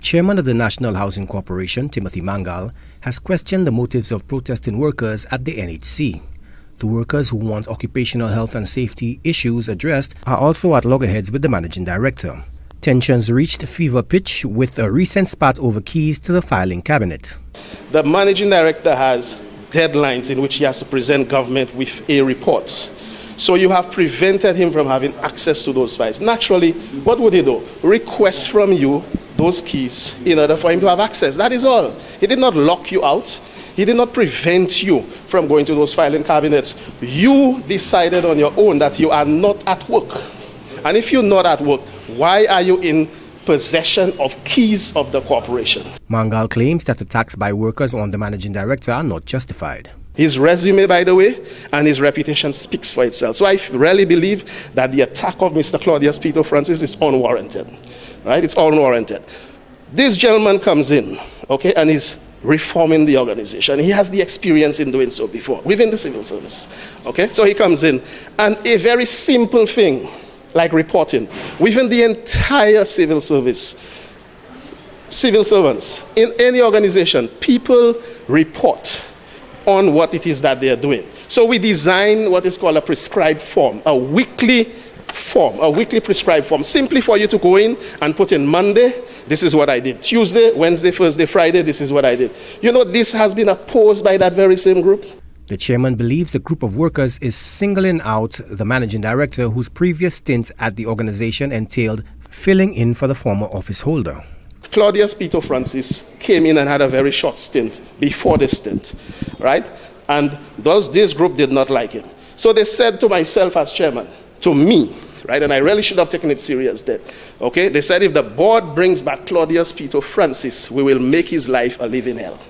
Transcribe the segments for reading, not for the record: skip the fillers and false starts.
Chairman of the National Housing Corporation, Timothy Mangal, has questioned the motives of protesting workers at the NHC. The workers who want occupational health and safety issues addressed are also at loggerheads with the managing director. Tensions reached fever pitch with a recent spat over keys to the filing cabinet. The managing director has deadlines in which he has to present government with a report. So you have prevented him from having access to those files. Naturally, what would he do? Request from you those keys in order for him to have access. That is all. He did not lock you out. He did not prevent you from going to those filing cabinets. You decided on your own that you are not at work. And if you're not at work, why are you in possession of keys of the corporation? Mangal claims that attacks by workers on the managing director are not justified. His resume, by the way, and his reputation speaks for itself. So I really believe that the attack of Mr. Claudius Peter Francis is unwarranted. Right? It's unwarranted. This gentleman comes in, okay, and he's reforming the organization. He has the experience in doing so before, within the civil service. Okay, so he comes in, and a very simple thing, like reporting, within the entire civil service, civil servants, in any organization, people report on what it is that they are doing. So we design what is called a prescribed form, a weekly prescribed form, simply for you to go in and put in Monday, this is what I did. Tuesday, Wednesday, Thursday, Friday, this is what I did. You know, this has been opposed by that very same group. The chairman believes a group of workers is singling out the managing director whose previous stint at the organization entailed filling in for the former office holder. Claudius Peter Francis came in and had a very short stint before the stint, right? And this group did not like him. So they said to myself as chairman, to me, right? And I really should have taken it serious then. Okay? They said if the board brings back Claudius Peter Francis, we will make his life a living hell.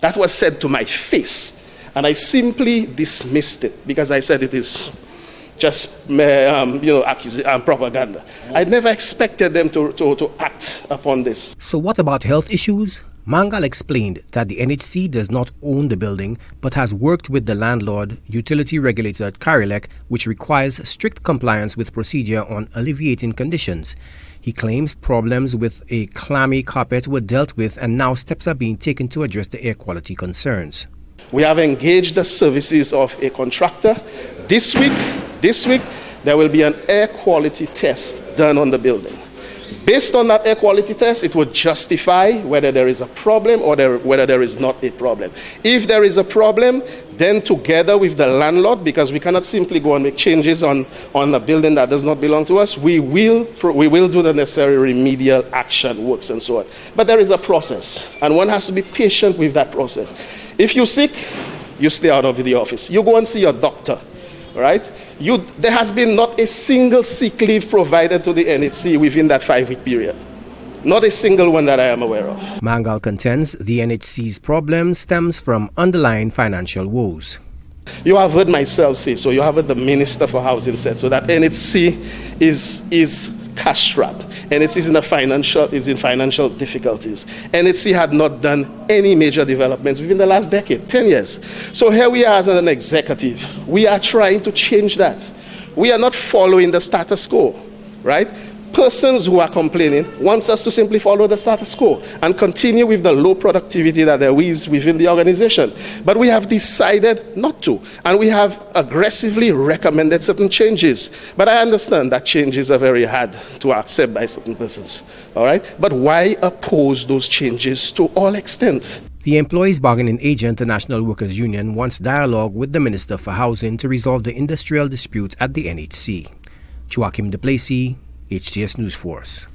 That was said to my face. And I simply dismissed it because I said it is just propaganda. I never expected them to act upon this. So what about health issues? Mangal explained that the NHC does not own the building but has worked with the landlord utility regulator at Carilec, which requires strict compliance with procedure on alleviating conditions. He claims problems with a clammy carpet were dealt with and now steps are being taken to address the air quality concerns. We have engaged the services of a contractor. This week, there will be an air quality test done on the building. Based on that air quality test, it would justify whether there is a problem or whether there is not a problem. If there is a problem, then together with the landlord, because we cannot simply go and make changes on a building that does not belong to us, we will do the necessary remedial action works and so on. But there is a process, and one has to be patient with that process. If you're sick, you stay out of the office. You go and see your doctor. Right? There has been not a single sick leave provided to the NHC within that 5-week period. Not a single one that I am aware of. Mangal contends the NHC's problem stems from underlying financial woes. You have heard myself say, so you have heard the Minister for Housing said, so that NHC is cash-strapped. NHC is in financial difficulties. NHC had not done any major developments within the last decade, 10 years. So here we are as an executive. We are trying to change that. We are not following the status quo, right? Persons who are complaining wants us to simply follow the status quo and continue with the low productivity that there is within the organization. But we have decided not to, and we have aggressively recommended certain changes. But I understand that changes are very hard to accept by certain persons, all right? But why oppose those changes to all extent? The employees' bargaining agent, the National Workers' Union, wants dialogue with the Minister for Housing to resolve the industrial dispute at the NHC. Joachim Duplessis, HTS News Force.